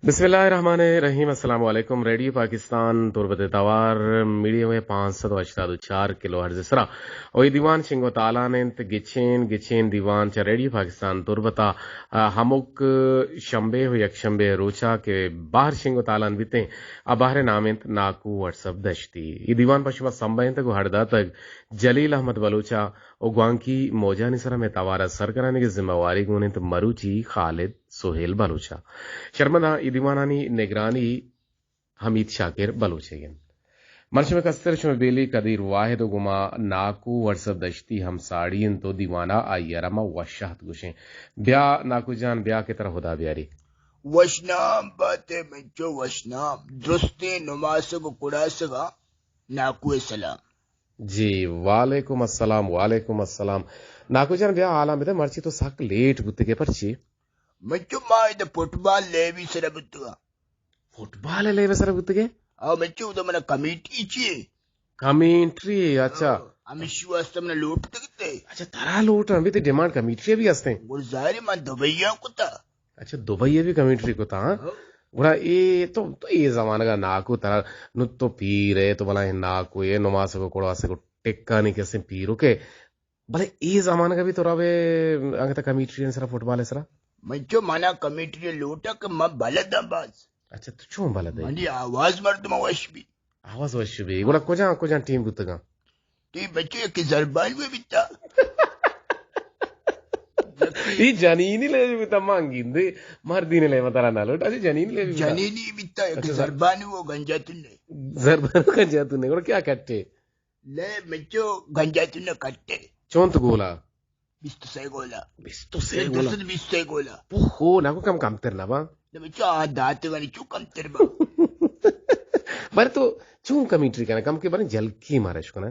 बिस्मिल्लाहिर्रहमानिर्रहीम अस्सलाम वालेकुम रेडियो पाकिस्तान तुर्बत तवार मीडिया में 584 किलो हर्ज इसरा और दीवान शिंगो तालानेंत गिचेन दीवान चा रेडियो पाकिस्तान तुर्बता हमुक शंबे हो यकशंबे रोचा के बाहर शिंगो तालान बिते बाहर नामेंत नाकू व्हाट्सअप दश्ती ये दीवान पश्चिमा संबंध को हरदा तक जलील अहमद बलूचा और ग्वांकी मोजा निसरा में तवारा सर कराने की जिम्मेवारी गुनेंत मरूची खालिद सोहेल बलूचा शर्मदा इदिवानानी निगरानी हमीद शाकिर बलूचेगन मर्श में कस्तर शमेली कदीर वाहिद गुमा नाकू वर्सब दश्ती हम साड़ीन तो दीवाना आयरमा वशाहत गुशे ब्या नाकू जान ब्या की तरह खुदा ब्यारी वशनाम बातें बच्चो वशनाम दुरुस्ते नमाज को कुड़ासगा नाकू सलाम जी वालेकुम अस्सलाम नाकू जान ब्या आला में मर्ची तो सक लेट बुत्ते के परची मच्चो माइद फुटबॉल लेवी सरबुतगा फुटबॉल लेवे सर बुत्ते आ मच्चो तो मना कमेटी ची कमेंट्री अच्छा अमिशु वास्तव में लूट तकते अच्छा तारा लोट अभी तो डिमांड कमेंट्री भी हस्ते गुजारे मन दुबईया को था अच्छा दुबई भी कमेंट्री को था गुड़ा ये तो ये जमाने का नाकू तारा नु तो पीर है तो भला नाकू ये नमाज को कोड़ा से को टिक्का नहीं कैसे पीरो के भले ये जमाने का भी तो रवे अंग तक कमेंट्री ने सरा फुटबॉल है सरा मच्चो मना कमेटी लूटा के मैं बलद बाज अच्छा तो क्यों बलद है मनी आवाज मर्द में वश भी आवाज वश भी गुड़ा कोजा टीम गुतगा ती बच्चो की जरबान में बिता ಈ ಜನೀನಿ ಲೇವಿ ತಮ್ಮ ಹಂಗಿಂದು ಮರ್ದಿನಿ ಲೇವ ತರ ನಾಲೋಟ್ ಅದೇ ಜನೀನಿ ಲೇವಿ जनीनी बिता एक जरबान वो गंजा तुन्ने जरबान गंजा तुन्ने गुड़ा क्या कट्टे ले मच्चो गंजा तुन्ने कट्टे चौंत गोला बिस्तु से गोला बिस्तु गोला हो नाको कम तेरना बा मच्चो आ दात वाली चू कम तेरबा बरे तो चूं कमेंट्री करना कम के बारे जलकी मारे इसको ना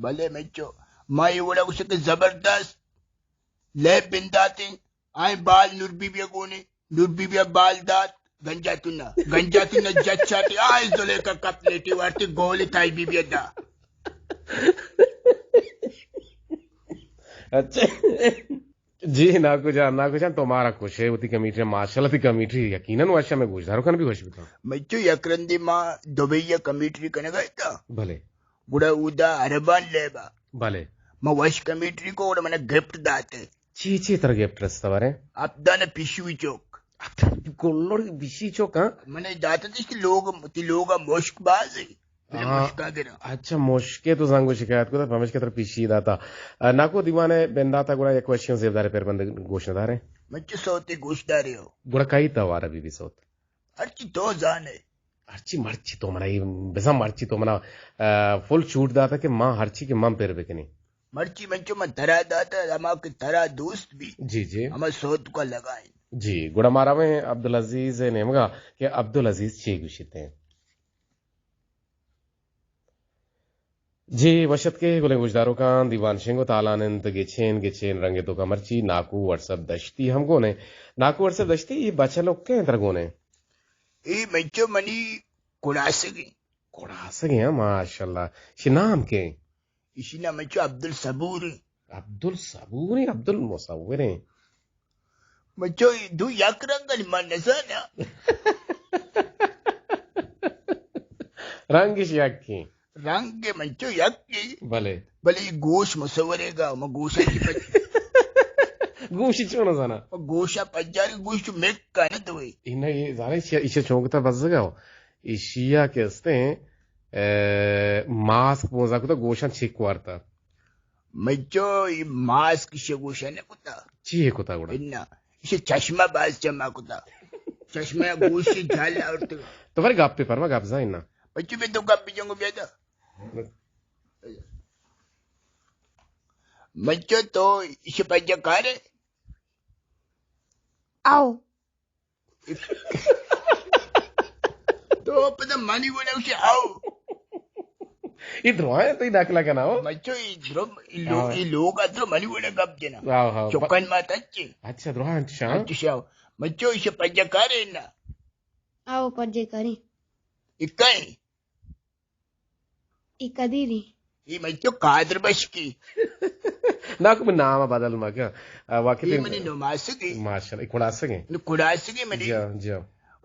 भले मच्चो माँ ये बोला उसे के जबरदस्त ले बिंदाते आए बाल नुरबीबिया गोने नुरबीबिया बाल दात गंजा तुन्ना जच्चाटी आए जोले का कपलेटी वार्ते गोली थाई बीबिया दा अच्छा जी नाको जान तुम्हारा खुश है उती कमेंट्री माशाल्लाह ती कमेंट्री यकीनन वाशा में गुजदारो कन भी खुश बिता मच्चो यकरंदी माँ दुबईया कमेंट्री कने गए था भले गुड़ा उदा अरबान लेबा भले मैं वश कमेंट्री को और मैंने गिफ्ट दाते चीची तरह गिफ्ट रस्ता बारे अब दाने पिशवी चौक कोल्लोड बिशी चौक हां मैंने दाते थे कि लोग मुश्क बाज है मुश्का गिरा अच्छा मुश्के तो सांगो शिकायत को पमश के तरफ पीछी दाता नाको दीवाने बेंदाता गुड़ा एक क्वेश्चन सेवदारे पेर बंद घोषणादार है मच्चो सोते गोश्तारे हो गुड़ा कई तवार अभी भी सोत अर्ची तो जाने हरची मर्ची तो मना ये बेसा मर्ची तो मना फुल छूट दाता कि मां हरची के मां पेर बेकनी मर्ची मंचो में तरा दाता हमारा के तरा दोस्त भी जी हमारे सोत को लगाए जी गुड़ा मारा में अब्दुल अजीज ने मगा कि अब्दुल अजीज चे गुशिते हैं जी वशत के गुले गुजदारों का दीवान शेंगो तालानंद गिचेन रंगे तो कमरची नाकू व्हाट्सएप दश्ती हमको ने नाकू व्हाट्सएप दश्ती ये बच्चा लोग के तरगो ने ए मंचो मनी कुड़ा सके हैं माशाल्लाह शी नाम के इसी ना मंचो अब्दुल सबूरी अब्दुल मुसव्विर हैं मंचो दू यकरंगल मन नसाना रंग शियाकी रंग के मंचो यक्की भले गोश मुसवरेगा म गोशा गोशी चोनो जाना गोशा पज्जारी गोश मेक का ना तो इन्हें ये जाने इसे चौंकता बजगा इशिया के हस्ते मास्क पोजा को तो गोशा छिक वारता मच्चो ये मास्क इसे गोशा ने कुता चीहे कुता गुड़ा इन्ना इसे चश्मा बाज चमा कुता चश्मा गोशी झाल और तो फिर गाप पे परमा गाप जा इन्ना मच्चो में तो गाप पे जंगो बेदा मच्चो तो इसे पज्जा कारे आओ तो पता मानी बोला उसे आओ इधर आए तो दाखला का ना हो मच्चो ये लोग अदरो मनी बोला गप देना हाँ चौकन माता अच्छे अच्छा द्रोहा अच्छा मच्चो इसे पज्जा कारे ना आओ पज्जे करी इकाई इकदीरी ये मच्चो कादर बशकी నాకు నామ బదలు మాకు వాకి ये मनी नमाज की మాషాల్లాह కుడాసగే कुड़ास की मनी जी जी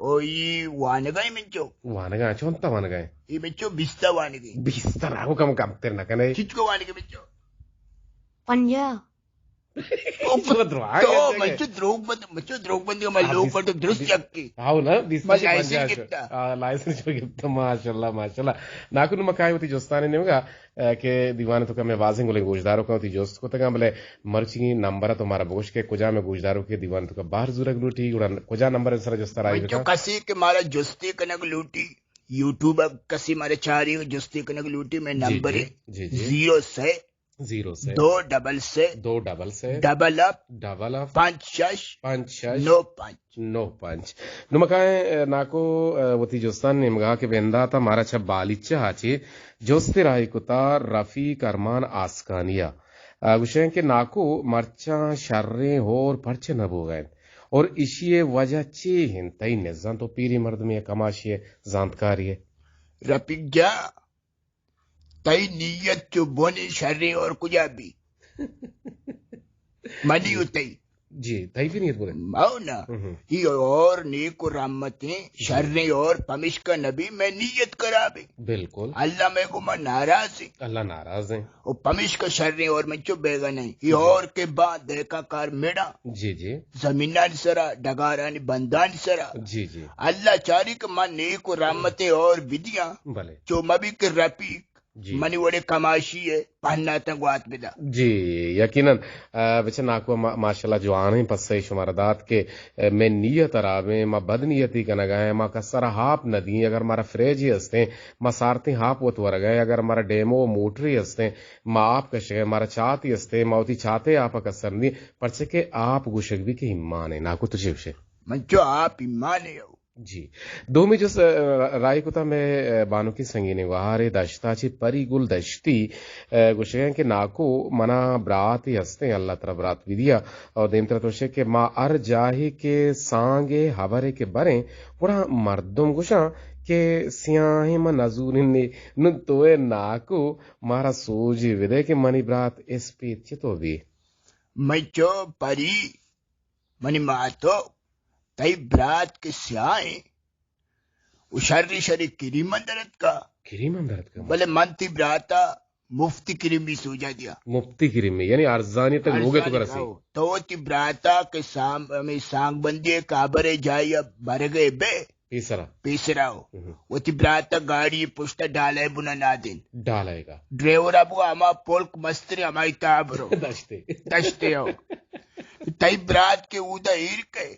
O i wanaga imencho. Wanaga chonta wanaga. Imencho bista wanagi. Bistar aku kamu kamter na kanai. Chichko wanagi mencho. Panja. To mencho drog bandi ka malo par to drus chakki. అవునా licence చెప్తా మాషల్లా నాకు నువ్వు కాయవతి చూస్తానేమోగా के दीवाने तो मैं वाजिंग बोले गोजदारों का जोस्त को तक बोले मर्ची नंबर तो मारा बोश के कुजा में गोजदारों के दीवान तो का बाहर जुरग लूटी उड़ा कुजा नंबर सर जोस्ता राई जो कसी के मारा जोस्ती कनक लूटी यूट्यूब कसी मारे चारी जोस्ती कनक लूटी में नंबर 0 से 2 डबल अप 5 नो 5 నుమకాయ నాకు వతి చూస్తాను నిమగా కి వెందాత మారా ఛ బాలిచ్చ హాచి జోస్తి రాయికుతా రఫీక్ అర్మాన్ ఆస్కానియా विषय के नाको मर्चा शर्रे होर परचे न बोगैन और इशिये वजह चे हिन तई निजान तो पीरी मर्द में कमाशिये जानकारिये रफीक जा तई नीयत जो बोनी शर्रे और कुजा भी मनी उतई जी तई भी नीयत बोले आओ ना ही और नीको रहमतें शर्रे और पमिश का नबी मैं नीयत करा भी बिल्कुल अल्लाह में को मैं नाराज है अल्लाह नाराज है और पमिश का शर्रे और मैं चुप बेगा नहीं ये और के बाद देखा कार मेड़ा जी जी जमीनान सरा डगारानी बंदान सरा जी जी अल्लाह चारी के मन नीको रहमतें और विधियां भले जो मबी के रफीक मनी वड़े कमाशी है पहना तंगवात बिदा जी यकीनन बच्चे नाको माशाल्लाह जवान ही पस्से शुमारदात के मैं नियत रावे मा बद नियति का नगाए मा कसरा हाप नदी अगर मारा फ्रेज ही हस्ते मा सारती हाप वत वर गए अगर मारा डेमो मोटरी हस्ते मा आप कशे मारा चाती हस्ते माउती चाते आप कसर नी परचे के आप गुशक भी के ईमान है नाको तुझे विषय मंचो आप ईमान है जी दो में जो राय कुता में बानो की संगीने वहारे दश्ताची परी गुल दश्ती गुशें के नाको मना ब्रात हस्ते अल्लाह तरह ब्रात विदिया और देमतर तोशे के मा अर जाही के सांगे हवरे के बरे पूरा मर्दम गुशा के सियाही म नजूरिनी नु तोए नाको मारा सोजी विदे के मनी ब्रात इस पीछे तो भी मचो परी मनी मातो तई ब्रात के स्याए उशर्री शरी किरीमंदरत का भले मनती ब्राता मुफ्ती किरीम भी सूझा दिया मुफ्ती किरीम में यानी अर्जानी तक लोगे तो करसी तो ती ब्राता के में सांग बंदी काबरे जाई अब भर गए बे पीसरा हो वो ती ब्राता गाड़ी पुष्टा डाले बुना ना दिन डालेगा ड्राइवर अब हमा पोल्क मस्त्री हमारी ताबरो दश्ते हो तई ब्रात के उदा हीर के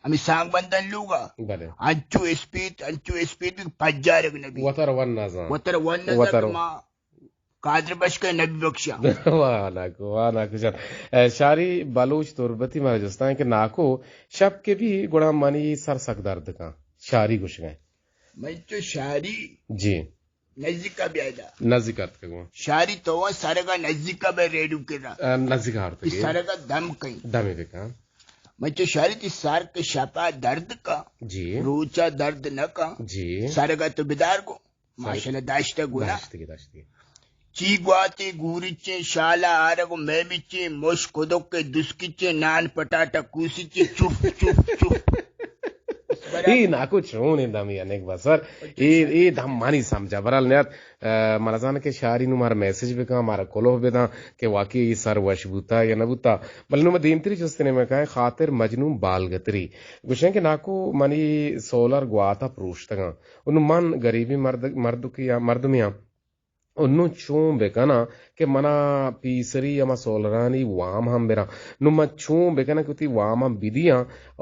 हमें सांग बंदन लूगा अंचू स्पीड पज्जार नबी वतर वन मा कादर बश के नबी बख्शा वाना शारी बलूच तुरबती महाराजस्तान के नाको शब के भी गुड़ा मनी सर सक दर्द का शारी कुछ गए मैं तो शारी जी नजदीक का ब्यादा नजदीक अर्थ का शारी तो वो सारे का नजदीक का बे रेडू के ना नजदीक अर्थ के सारे का दम कहीं दम का मैं तो शारी थी सार के शापा दर्द का जी रूचा दर्द न का जी सारे का तो बिदार को माशाल्लाह दाश्ता गुना चीगवाते गुरिचे शाला आरगो मेमिचे मोश कोदोके दुस्किचे नान पटाटा कुसिचे चुप चुप चुप ई नाको छोने दमी अनेक बसर ई दम मानी समझा बरल नेत मरजान के शारी नु मार मैसेज पे का मारा कोलो पे दा के वाकई ई सर वशबुता या नबुता बलनु में दीमत्री जस्तने में का खातिर मजनू बालगतरी गुशे के नाको मनी सोलर ग्वाता प्रूष्तगा उन मन गरीबी मर्द की मर्दमिया उन्नु चूं बेकना के मना पीसरी या सोलरानी वाम हम बेरा नुमा चूं बेकना कुती वाम बिदिया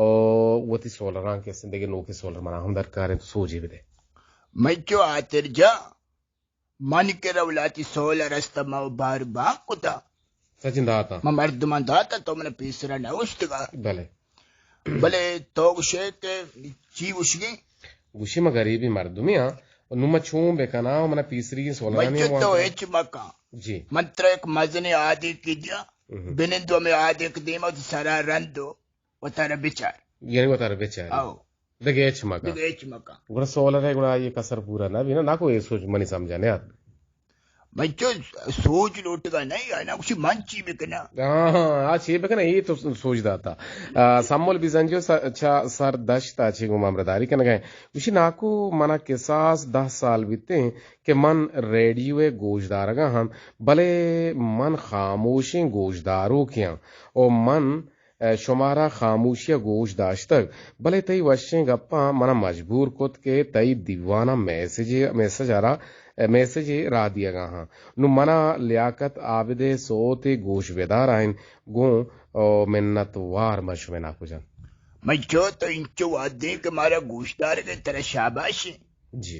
और वती सोलरान के जिंदगी नो के सोलर मना हम दरकार है तो सोजी बेदे मैं जो आतर जा मन के रवलाती सोलर अस्तमा बार बा कुता सचिंदा आता मर्द मन दाता तो मैंने पीसरा ना उष्टगा भले तो गुशे के ची उशगी गुशी में गरीबी मर्दुमिया नुमा चूं बेकना मना पीसरी की सोलरानी मैं तो एच मका जी मंत्र एक मजने आदि कीजिया बिनिंदो में आदि के देमा तो सारा रंदो वतारा बिचार यानी वतारा बिचार आओ दगे एच मका गुड़ा सोलर है गुड़ा ये कसर पूरा ना भी ना को ये सोच मनी समझाने यार बच्चों सोच लोटगा नहीं ana kushi manchi bekana a çiğbekene iyi to sojda sammol bizanjo cha sar dashta chi gumamradari kanagaye ushi naku mana kesas 10 saal bitte ke man radio गोशदारगा हम भले मन खामोशी गोशदारों किया और मन शुमारा खामोशिया गोश दाश्तक भले तई वशें गप्पा मना मजबूर कुत के तई दीवाना मैसेज आ रहा मैसेज रा दिया गा हाँ नु मना लियाकत आबिदे सोते गोश बेदार आइन गो मिन्नत वार मशवे ना कुजन बच्चों तो इंचो वादे के मारा गोश्तदार के तरह शाबाश है जी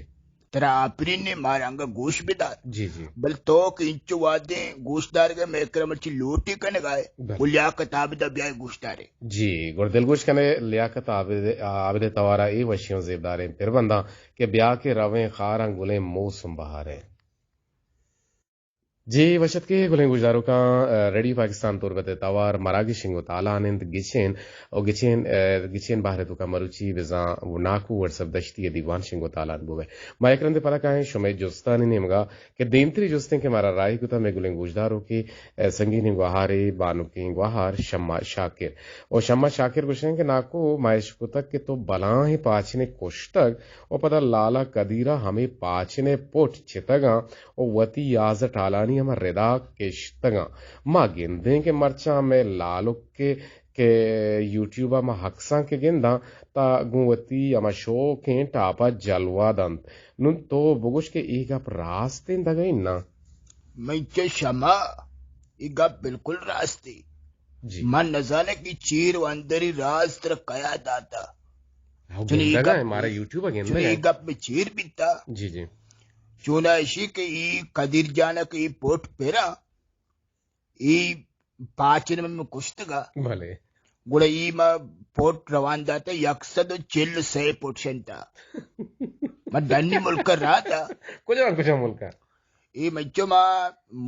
तेरा आपरीन ने मारांगा गोश बेदार जी जी बल तो के इंचो वादे गोश्तदार के मैं क्रमची लोटी कने गाए लियाकत आबिदा ब्याह गोश्तदार जी गुरदिल गोश कने लियाकत आबिदे तवारा ए वशियों जेबदार फिर बंदा के ब्याह के रवे खारा गुले मौसम बहार है जी वशत के गुलें गुजारों का रेडियो पाकिस्तान तुरबत तवार मरागी शिंगो ताला आनंद गिचेन और गिचेन बाहर तो का मरुची बिजा वो नाकू व्हाट्सएप दश्ती दीवान शिंगो ताला बुवे माइक्रन दे पता काहे शुमे जुस्तानी नेमगा के देंत्री जुस्ते के मारा राय कुता में गुलें गुजारों की संगीनी गुहारे बानु की गुहार शम्मा शाकिर और शम्मा शाकिर गुशें के नाकू माइश कुतक के तो बला ही पाचने कोष्टक और पता लाला कदीरा हमें पाचने पोट चितगा और वती याज टालानी हम रेदा केशतगा मा गिंदे के मरचा में लालुक के यूट्यूबा मा हक्सा के गिंदा ता गुवती अमा शो के टापा जलवा दंत नुन तो बुगुश के एक अप रास्ते दगई ना मैं चे शमा इगा बिल्कुल रास्ते जी मन नजाने की चीर अंदरी राज तर कया दाता गिंदा हमारा यूट्यूब गिंदा इगा में चीर बिता जी जी चूना इसी के ई कदीर जाना के ई पोट पेरा ई पाचन में कुश्तगा भले गुड़ा ई मा पोट रवान दाता यक्सद चिल से पोट शंता मैं डन्नी मुल्क रहा था कुछ मुल्क ई मच्चो मा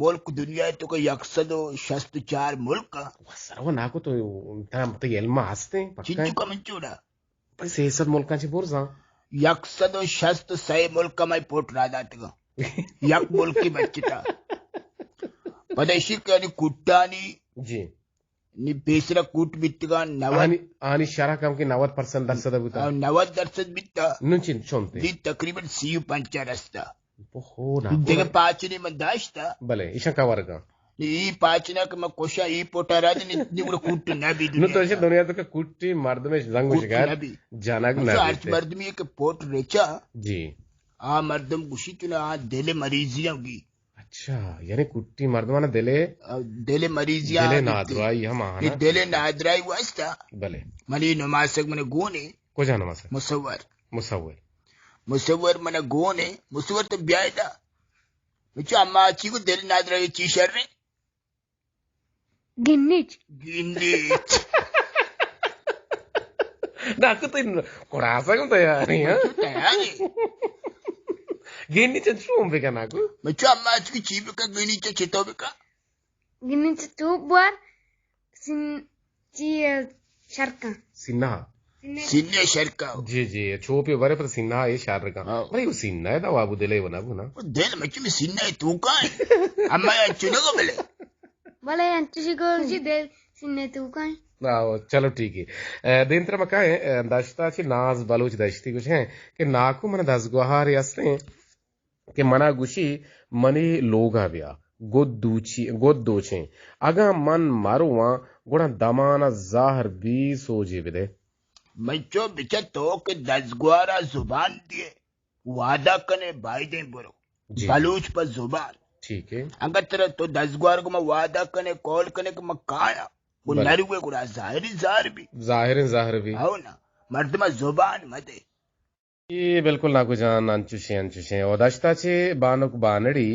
मुल्क दुनिया तो को यक्सद शस्त 4 मुल्क सर्व नाको तो ते एल्मा हस्ते चिंचू का मंचूड़ा पैसे सब मुल्कांची बोरसा यक्सद शस्त 6 मुल्क में पोट रहा दाता यक मुल्क की बच्चिता पदेशी के कुट्टानी जी नी बेसरा कूट बित्तगा आनी शारा कम की 90% दर्शद बुता 90% बित्ता नुचिन चोंते दी तकरीबन सीयु पंचा रस्ता हो ना देगे पाचनी में दाश्ता भले ईशा का वर्ग ई पाचना के मैं कोशा ई पोटारा नी गुड़ कूट ना भी नु तो ऐसे दुनिया तो के कुट्टी मर्द में जंग शिकार जानक ना अर्थ मर्द में के पोट रेचा जी आ मर्दम गुशी तूने आ दिले मरीजियां होगी अच्छा यानी कुट्टी मर्दमाना दिले मरीजियां दिले नादराई हम आना दिले नादराई वास्ता भले मनी नमासक मने गोने को जाना मसे मुसव्वर मने गोने मुसव्वर तो ब्यायदा मुझे अम्मा अच्छी को दिले नादराई चीशर रे गिन्निच నాకు కొరాసగం తయారీ గిన్నిచ చూంబిక నాకు मुझे अम्मा अच्छी की चीबिका गिनीचे चितोबिका गिन्निच tubuar cia sharka सिन्हा सिन्ने शरका जी जी छोपे बरे पर सिन्हा ये शार का भाई वो सिन्हा है ना बाबू दिले बना बुना दिल मुझे में सिन्ने तू का अम्मा अच्छी न को मिले भले अंतुशी को जी दे सिन्ने तू का चलो ठीक है दिन तरह मका है दश्ता ची नाज बलूच दश्ती कुछ है कि नाकू मन दस गुहार यास्ते कि मना गुशी मनी लोगा बिया गोदूचे अगा मन मारुवा गुणा दमाना जाहर भी सोजे बिदे मच्चो बिचा तो के 10 गुआरा जुबान दिए वादा कने भाई दे बरो बलूच पर जुबान ठीक है अगर तेरा तो 10 गुआर को मैं वादा कने कॉल कने को मैं काया वो नरुए गुड़ा जाहिर भी आओ ना मर्द में जुबान मते ये बिल्कुल नाकू जान अंचुशे और दश्ताचे बानुक बानड़ी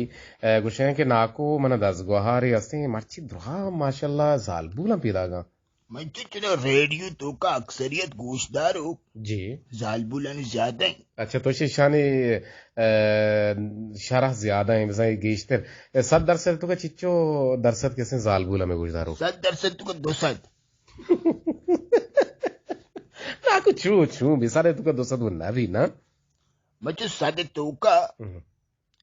गुशे के नाकू मन 10 गुहारी अस्ते मर्ची द्रोहा माशाल्लाह जालबूला पीदागा मैं चलो रेडियो तो का अक्सरियत गोशदार हो जी जालबूला ने ज्यादा है अच्छा तो शानी शरह ज्यादा है जैसे गेश्तर 7% तो का चिच्चो दरसद कैसे जालबूला में गुजदार हो 7% तो का 200 नाकू छू बिसारे तो का 200 बनना भी ना बच्चो सादे तो का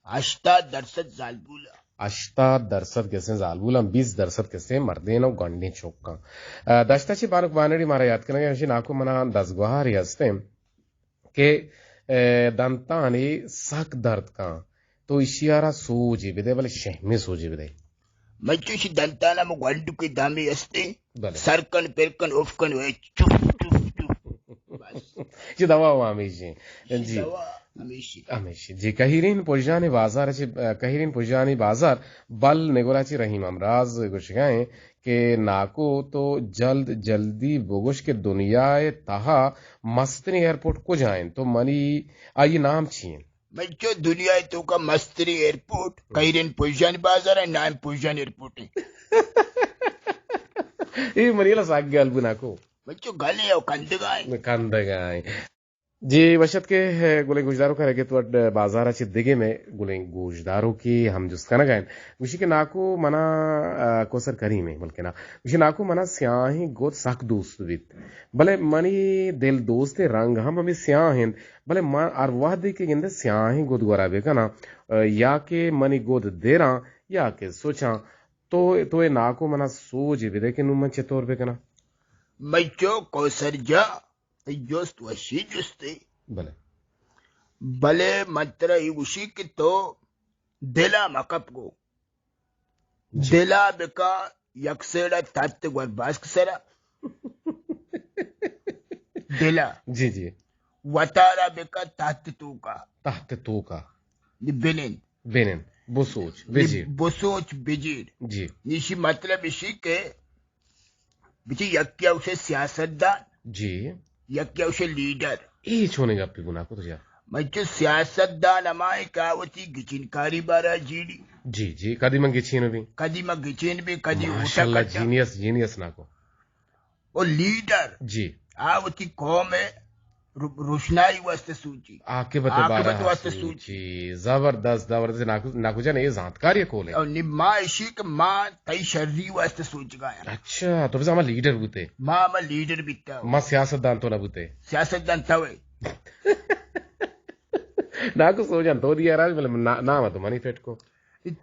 80% zalbula. 80% kese zalbulan 20% kese mardeno gandi chokka. Dashtachi baruk banedi mara yad karenge ashi naku mana dazgwahari haste ke dantani sak dard ka to ishiara soji bide bale shehme soji bide. Machushi dantana mo gwandu ke dami aste. Bale. Sarkan perkan ofkan we chuf chuf chuf. Bas. Ji dawa wa amishi. Ji. Dawa hamishi. Amishi. Ji kahirin pojani bazar achi kahirin pojani bazar bal negorachi rahim amraz gushgaye ke naku to jaldi bogosh ke duniyae taha mastni airport ko jayen to mani ayi naam chiyen. Macho दुनिया तो का मस्तरी airport कहिरेन position बाजार है नाम position airport है ये Manila साग गया अलबुना को बच्चों गले और कंदगाय जी वशत के गुले गुजदारों का रगे तो बाजार अच्छे दिगे में गुले गुजदारों की हम जिसका ना गायन उसी के नाको मना कोसर करी में बल्कि ना उसी नाको मना स्याही गोद साक दोस्त बित भले मनी दिल दोस्त रंग हम हमें स्याह हैं भले मान अरवाह दे के गिंदे स्याही गोद गोरा बेका ना या के मनी गोद देरा या के सोचा तो ये नाको मना सोच विदे के नुमन चतोर बेका ना बच्चों कोसर जा जोस्त वशी जोस्ते भले भले मंत्र ही उसी की तो दिला मकप को दिला बेका यकसेड़ा तत्त गुर बास्क सरा दिला जी जी वतारा बेका तत्त तू का बेनिन बोसोच बेजीर जी इसी मतलब इसी के बिची यक्या उसे सियासतदान जी यक्या उसे लीडर ये छोने गप्पी गुना को तो जा मच्चो सियासतदान हमारे कावती गिचिनकारी बारा जीडी जी जी कदी मंगे छीनो भी कदी कदी माशाल्लाह जीनियस ना को और लीडर जी आवती कौम है रोशनाई वास्ते सूची आके बते वास्ते सूची जबरदस्त नाकु जाने ये जानकारी कोले और निम्मा इसी के मां तई शर्री वास्ते सूच गया अच्छा तो फिर लीडर बुते मां लीडर बिता मां सियासतदान तो ना बुते सियासतदान तवे नाकु सोजन तो दिया राज मतलब नाम तो मनी फेट को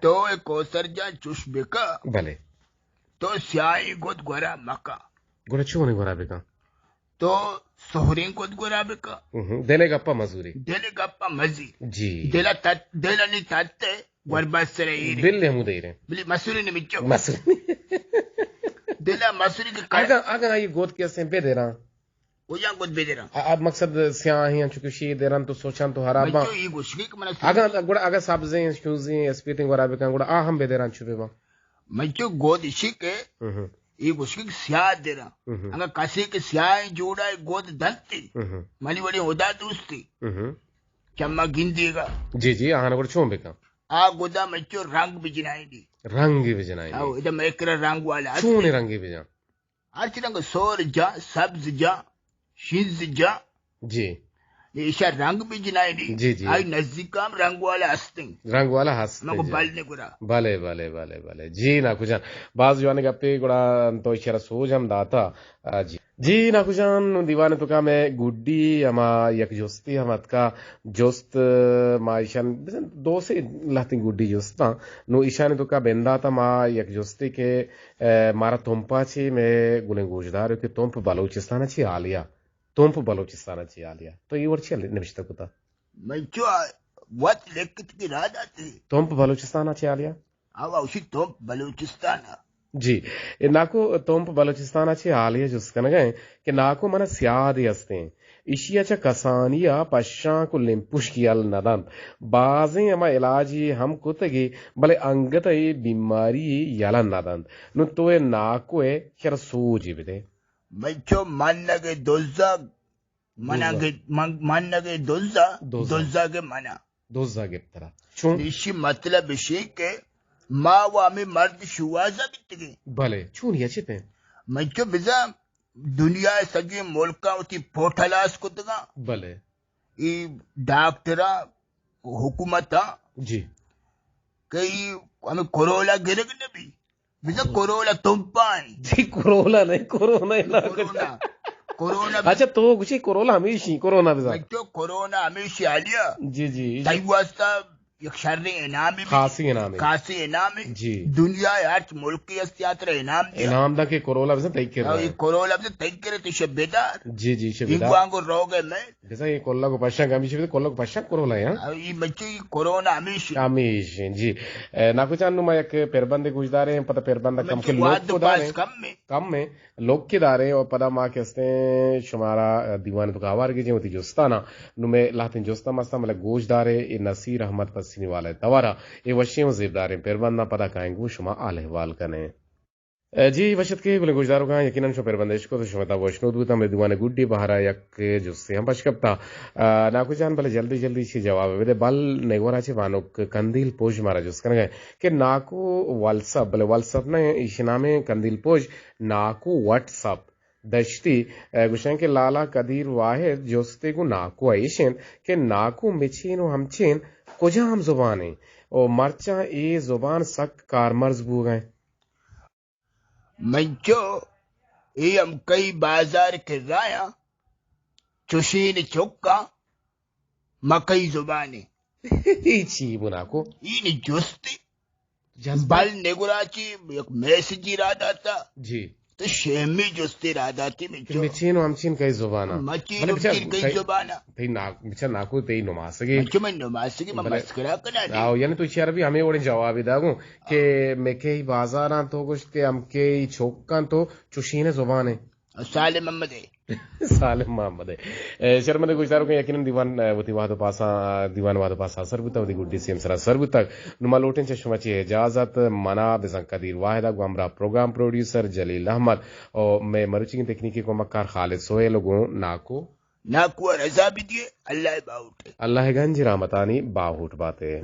तो एक कोसर जा चुश बेका भले तो स्याई गोद गोरा मका गोरा चोने गोरा बेका तो सोहरें को गोरा बेका देले गप्पा मजूरी जी देला नहीं ताते गुरबात से रही दिल ले मुदे रे बिली मसूरी ने मिच्चो मसूरी देला मसूरी के आगा ये गोद के से पे दे रहा वो या गोद बे दे रहा अब मकसद स्याही चुकी शी दे रहा तो सोचन तो हराबा बच्चो ये गुस्की के मन आगा सब्जी शूजी स्पीटिंग वरा बेका गुड़ा आ हम बे दे रहा छुपे बा मच्चो गोद इसी के ये गुस्की स्याह दे रहा अगर कसी के स्याह जोड़ा गोद दलती मनी बड़ी होदा दोस्ती चम्मा गिन देगा जी जी आहाना को छों बेका आ गोदा मच्चो रंग भी जनाई आओ इधर मेकरा रंग वाला छोने रंग भी जा हर रंग सोर जा सब्ज जा शिज जा जी ईशा रंग भी जनाई जी जी आई नजदीक काम रंग वाला हंसते मको बलने गुरा भले जी ना कुछ बाज जवाने गप्पे गुड़ा तो इशारा सोच हम दाता जी ना कुछ दीवाने तो का मैं गुड्डी हमा यक जोस्ती हम का जोस्त मा ईशान दो से लाती गुड्डी जोस्ता नो ईशाने तो का बेंदा था मा यक जोस्ती के मारा तोंपा ची मैं गुले गोजदार के तोंप बलोचिस्तान ची आलिया तोंप बलोचिस्तान ची आलिया तो ये वर्ची निमिषता कुता मैं जो वत लेकित की रात आती तोंप बलोचिस्तान ची आलिया आवा उसी तोंप बलोचिस्तान जी नाको तोंप बलोचिस्तान ची आलिया जिसका नगे कि नाको मन स्यादी हस्ते इशियाच्या कसानिया पश्चा को लिंपुश कियाल नदन बाजें अमा इलाजी हम कुतगी भले अंगत बीमारी याला नदन नु तोए नाको ए खर सोजी बिदे मच्चो मानगे दोजा मानगे दोजा के मना दोजा के तरह चुन इसी मतलब इसी के माँ वामी मर्द शुआजा बितगे भले चुन ये चिते मच्चो बिजा दुनिया सगी मुल्का उती पोठलास कुतगा भले ई डॉक्टरा हुकूमता जी कई हमें कोरोला गिरग नबी बिजा कोरोला तुमपानी जी कोरोला नहीं कोरोना अच्छा तो कुछ कोरोना हमेशा कोरोना बिजा तो कोरोना हमेशा आलिया जी जी ताई वास्ता یک شرری انعامی خاصی انعام خاصی انعامی جی دنیا هر ملکی استیاتر انعام دیا انعام دا کہ کرولا بزن تیکر او کرولا بده تکره تشه بدار جی جی اینگو شبیدا انگو روگه من جیسا یہ کولا کو پشا گامی شبیدا کولا کو پشا کرولا یا او این بچه کرونا همیشه آمیش جی ناکوچان نما یک پیربند گوشدارے ہیں پتہ پیربند کم کے لوگ واد کو پاس دارے کم میں کم میں لوگ کے دارے اور پدا ماں کہتے ہیں شمارا دیوان دکاوار کی جو ہوتی جوستانا نو میں لاہتن جوستا مستا ملک گوش دارے اے نصیر احمد پسینی والے دوارا اے وشیم زیب دارے پیربندہ پدا کائیں گو شما آل حوال کنے جی وشت کے بلے گوشداروں کا یقیناً شو پیربندش کو تو شمتا وشنود ہوتا ہمیں دیوان گوڑی بہارا یک جستے ہم پشکپتا ناکو جان بلے جلدی جلدی چی جواب ہے بل نیگورا چی وانوک کندیل پوش مارا جس کرنے گئے کہ ناکو والسپ بلے والسپ نے اشنامے کندیل پوش ناکو واٹسپ دشتی گوشن کے لالا قدیر واحد جوستے کو ناکو ایشن کہ ناکو مچین و ہمچین کجا ہم زبانیں اور مرچا اے زبان سک کارمرز بو گئے منچو ای ہم کئی بازار کے رایا چشین چکا مکئی زبانی چی بناکو این جستی جذبہ بل نگراچی یک میسجی را داتا جی تو شیمی جستی را داتی منچو مچین و ہمچین کئی زبانا مچین امچین کئی زبانا تی بچا ناکو تی نماسگی منچو من نماسکی من مسکرا کنا دی آو یعنی تو چیار بھی ہمیں وڑی جوابی داگوں کہ میں کئی بازاراں تو گوشت کہ ہم کئی چوکاں تو چوشین زبانے سالم محمد ہے سالم محمد ہے شرمندے گوشتاروں کے یقیناً دیوان وتی وادو پاسا دیوان وادو پاسا سر بوتا ودی گڈی سیم سرا سر بوتا نما لوٹن چشمہ چی اجازت منا بزن قدیر واحدہ گو ہمراہ پروگرام پروڈیوسر جلیل احمد اور میں مروچنگ تکنیکی کو مکار خالد سہیل گو ناکو رضا بھی دیے اللہ باؤٹ اللہ گنج رامتانی باہوٹ باتے